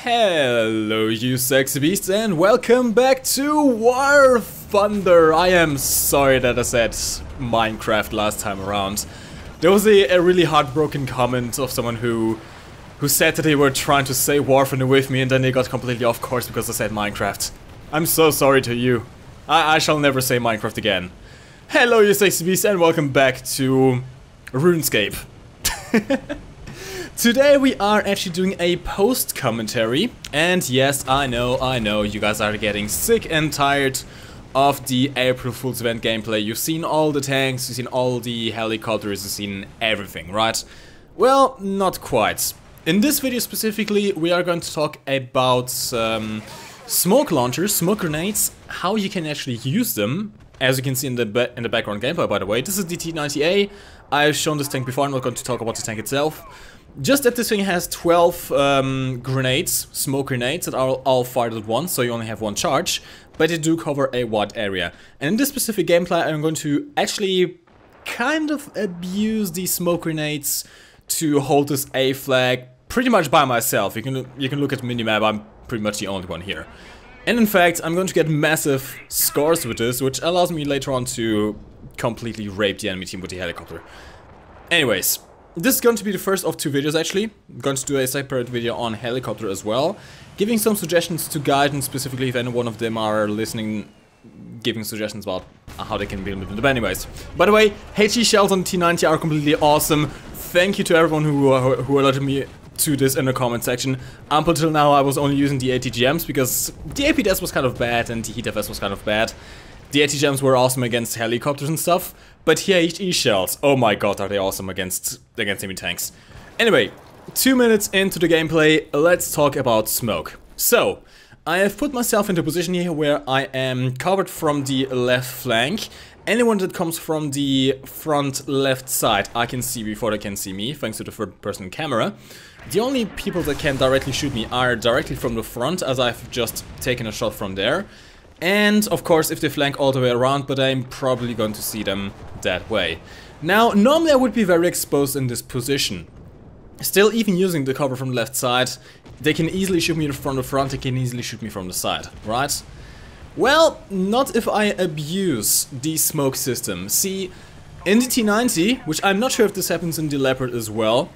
Hello you sexy beasts and welcome back to War Thunder. I am sorry that I said Minecraft last time around. There was a really heartbroken comment of someone who said that they were trying to say War Thunder with me and then they got completely off course because I said Minecraft. I'm so sorry to you. I shall never say Minecraft again. Hello you sexy beasts and welcome back to RuneScape. Today we are actually doing a post commentary, and yes, I know, you guys are getting sick and tired of the April Fool's event gameplay. You've seen all the tanks, you've seen all the helicopters, you've seen everything, right? Well, not quite. In this video specifically, we are going to talk about smoke launchers, smoke grenades, how you can actually use them. As you can see in the background gameplay, by the way, this is the T90A. I've shown this tank before, I'm not going to talk about the tank itself. Just that this thing has 12 grenades, smoke grenades, that are all fired at once, so you only have one charge, but they do cover a wide area. And in this specific gameplay, I'm going to actually kind of abuse these smoke grenades to hold this A flag pretty much by myself. You can look at the minimap, I'm pretty much the only one here. And in fact, I'm going to get massive scores with this, which allows me later on to completely rape the enemy team with the helicopter. Anyways. This is going to be the first of two videos actually. I'm going to do a separate video on helicopter as well, giving some suggestions to guidance, specifically if any one of them are listening, giving suggestions about how they can build it. But anyways, by the way, HE shells on T90 are completely awesome. Thank you to everyone who alerted me to this in the comment section. Up until now I was only using the ATGMs because the APDS was kind of bad and the HEATFS was kind of bad. The ATGMs were awesome against helicopters and stuff, but here HE shells, oh my god, are they awesome against enemy tanks. Anyway, 2 minutes into the gameplay, let's talk about smoke. So, I have put myself into a position here where I am covered from the left flank. Anyone that comes from the front left side I can see before they can see me, thanks to the third person camera. The only people that can directly shoot me are directly from the front, as I've just taken a shot from there. And, of course, if they flank all the way around, but I'm probably going to see them that way. Now, normally I would be very exposed in this position. Still, even using the cover from the left side, they can easily shoot me from the front, they can easily shoot me from the side, right? Well, not if I abuse the smoke system. See, in the T90, which I'm not sure if this happens in the Leopard as well,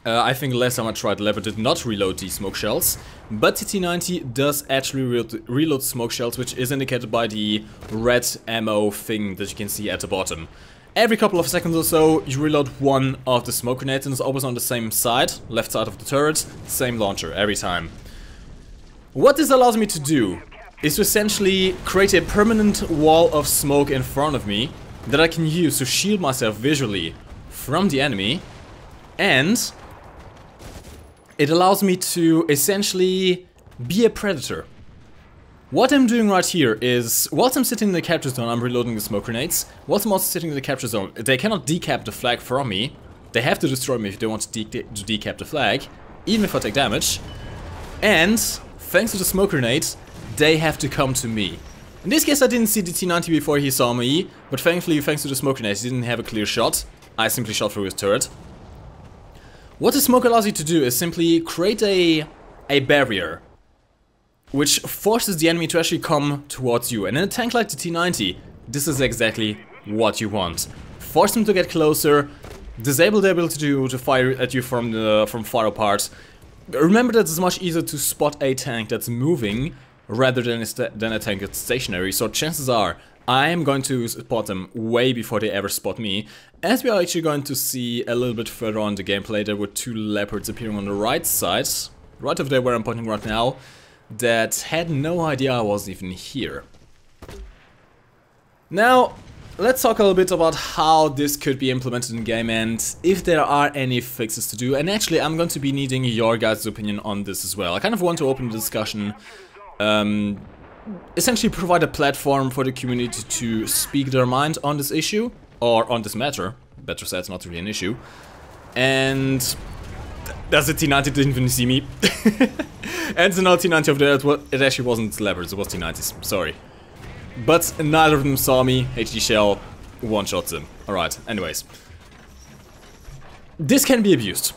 I think last time I tried, Leopard did not reload the smoke shells, but the T90 does actually reload smoke shells, which is indicated by the red ammo thing that you can see at the bottom. Every couple of seconds or so, you reload one of the smoke grenades and it's always on the same side, left side of the turret, same launcher every time. What this allows me to do is to essentially create a permanent wall of smoke in front of me that I can use to shield myself visually from the enemy, and it allows me to essentially be a predator. What I'm doing right here is, whilst I'm sitting in the capture zone, I'm reloading the smoke grenades. Whilst I'm also sitting in the capture zone, they cannot decap the flag from me. They have to destroy me if they want to decap the flag, even if I take damage. And, thanks to the smoke grenades, they have to come to me. In this case I didn't see the T90 before he saw me, but thankfully thanks to the smoke grenades he didn't have a clear shot. I simply shot through his turret. What the smoke allows you to do is simply create a barrier which forces the enemy to actually come towards you. And in a tank like the T90, this is exactly what you want. Force them to get closer, disable the ability to fire at you from far apart. Remember that it's much easier to spot a tank that's moving rather than a tank that's stationary, so chances are I am going to spot them way before they ever spot me. As we are actually going to see a little bit further on the gameplay, there were two leopards appearing on the right side, right over there where I'm pointing right now, that had no idea I was even here. Now, let's talk a little bit about how this could be implemented in game and if there are any fixes to do. And actually, I'm going to be needing your guys' opinion on this as well. I kind of want to open the discussion, essentially provide a platform for the community to speak their mind on this issue, or on this matter. Better said, it's not really an issue. And that's the T90 didn't even see me. And it's another T90 over there, it actually wasn't leopards, it was T90s, sorry. But neither of them saw me, HD shell one-shots them. Alright, anyways. This can be abused.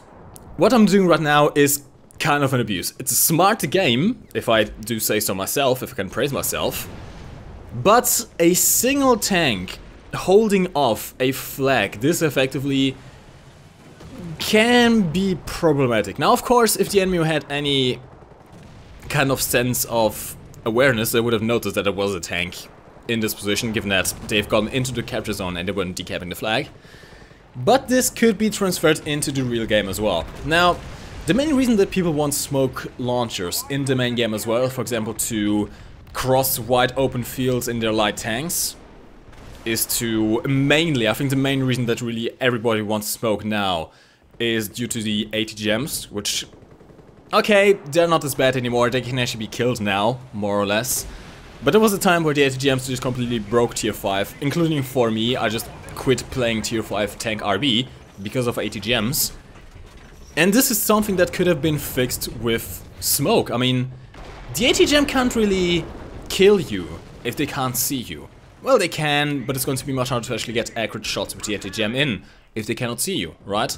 What I'm doing right now is kind of an abuse. It's a smart game, if I do say so myself, if I can praise myself. But a single tank holding off a flag this effectively can be problematic. Now, of course, if the enemy had any kind of sense of awareness, they would have noticed that there was a tank in this position, given that they've gotten into the capture zone and they weren't decapping the flag. But this could be transferred into the real game as well. Now, the main reason that people want smoke launchers in the main game as well, for example, to cross wide open fields in their light tanks, is to mainly, I think the main reason that really everybody wants smoke now is due to the ATGMs, which, okay, they're not as bad anymore, they can actually be killed now, more or less. But there was a time where the ATGMs just completely broke tier 5, including for me. I just quit playing tier 5 tank RB because of ATGMs. And this is something that could have been fixed with smoke. I mean, the ATGM can't really kill you if they can't see you. Well, they can, but it's going to be much harder to actually get accurate shots with the ATGM in if they cannot see you, right?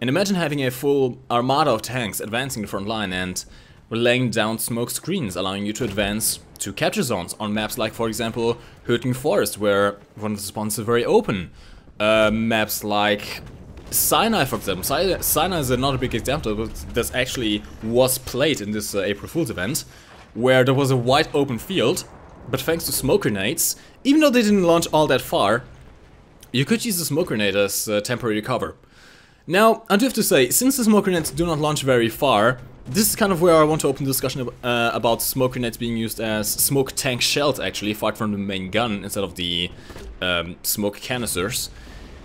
And imagine having a full armada of tanks advancing the front line and laying down smoke screens, allowing you to advance to capture zones on maps like, for example, Hürtgen Forest, where one of the spawns is very open. Maps like Sinai, for example. Sinai is another big example that actually was played in this April Fool's event, where there was a wide open field, but thanks to smoke grenades, even though they didn't launch all that far, you could use the smoke grenade as temporary cover. Now, I do have to say, since the smoke grenades do not launch very far, this is kind of where I want to open the discussion about smoke grenades being used as smoke tank shells, actually, fired from the main gun instead of the smoke canisters.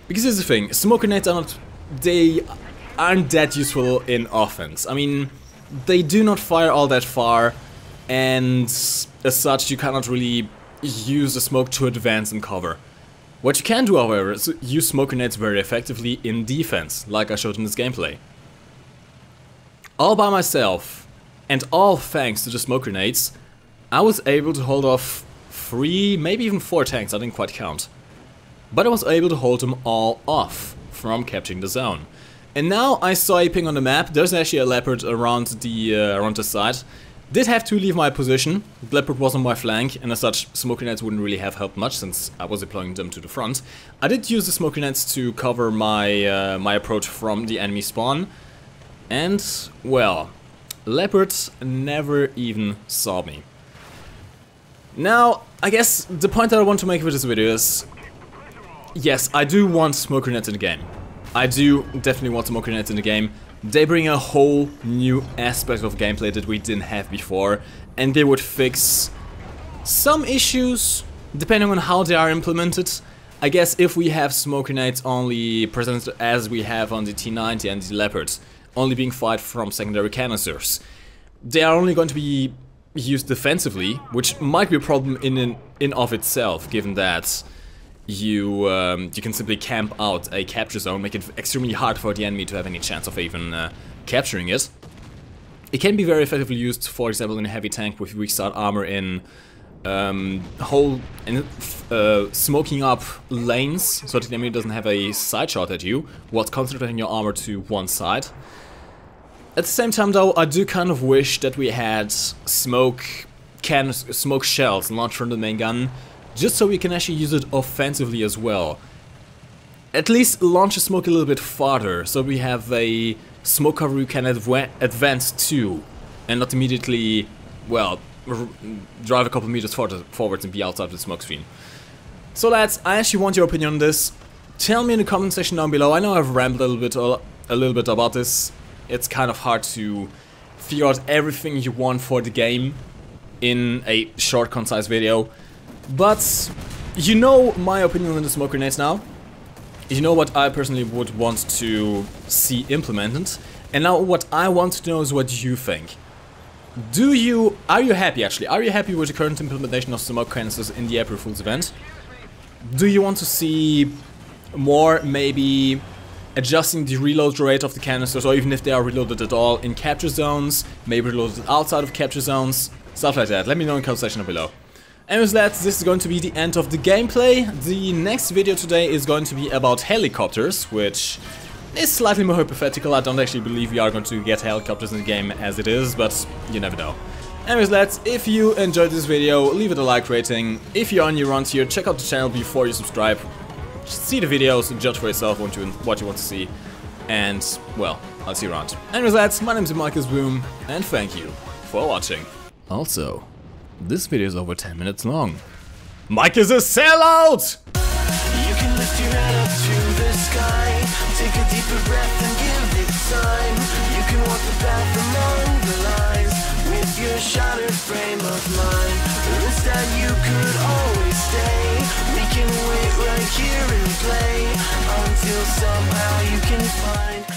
Because here's the thing, smoke grenades are not, they aren't that useful in offense. I mean, they do not fire all that far, and as such, you cannot really use the smoke to advance and cover. What you can do, however, is use smoke grenades very effectively in defense, like I showed in this gameplay. All by myself, and all thanks to the smoke grenades, I was able to hold off 3, maybe even 4 tanks, I didn't quite count. But I was able to hold them all off from capturing the zone. And now I saw a ping on the map, there's actually a leopard around the side. Did have to leave my position, the leopard was on my flank, and as such, smoke grenades wouldn't really have helped much since I was deploying them to the front. I did use the smoke grenades to cover my, my approach from the enemy spawn. And, well, leopard never even saw me. Now, I guess the point that I want to make with this video is, yes, I do want smoke grenades in the game. I do definitely want smoke grenades in the game. They bring a whole new aspect of gameplay that we didn't have before, and they would fix some issues depending on how they are implemented. I guess if we have smoke grenades only presented as we have on the T90 and the Leopards, only being fired from secondary canisters, they are only going to be used defensively, which might be a problem in of itself, given that you can simply camp out a capture zone, make it extremely hard for the enemy to have any chance of even capturing it. It can be very effectively used, for example, in a heavy tank with weak start armor in smoking up lanes, so that the enemy doesn't have a side shot at you, whilst concentrating your armor to one side. At the same time, though, I do kind of wish that we had smoke shells launched from the main gun, just so we can actually use it offensively as well. At least launch the smoke a little bit farther, so we have a smoke cover we can advance to, and not immediately, well, drive a couple meters forwards and be outside the smoke screen. So lads, I actually want your opinion on this. Tell me in the comment section down below. I know I've rambled a little bit about this. It's kind of hard to figure out everything you want for the game in a short, concise video. But you know my opinion on the smoke grenades now. You know what I personally would want to see implemented. And now what I want to know is what you think. Are you happy actually? Are you happy with the current implementation of smoke canisters in the April Fool's event? Do you want to see more, maybe adjusting the reload rate of the canisters, or even if they are reloaded at all in capture zones, maybe reloaded outside of capture zones, stuff like that? Let me know in the comment section down below. Anyways lads, this is going to be the end of the gameplay. The next video today is going to be about helicopters, which is slightly more hypothetical. I don't actually believe we are going to get helicopters in the game as it is, but you never know. Anyways, lads, if you enjoyed this video, leave it a like rating. If you're new around here, check out the channel before you subscribe. See the videos and judge for yourself what you want to see. And, well, I'll see you around. Anyways, lads, my name is MikeGoesBoom, and thank you for watching. Also, this video is over 10 minutes long. Mike is a sellout! You can lift your head up to the sky, take a deeper breath and give it time. You can walk the path among the lines with your shattered frame of mind. Instead you could always stay. We can wait right here and play until somehow you can find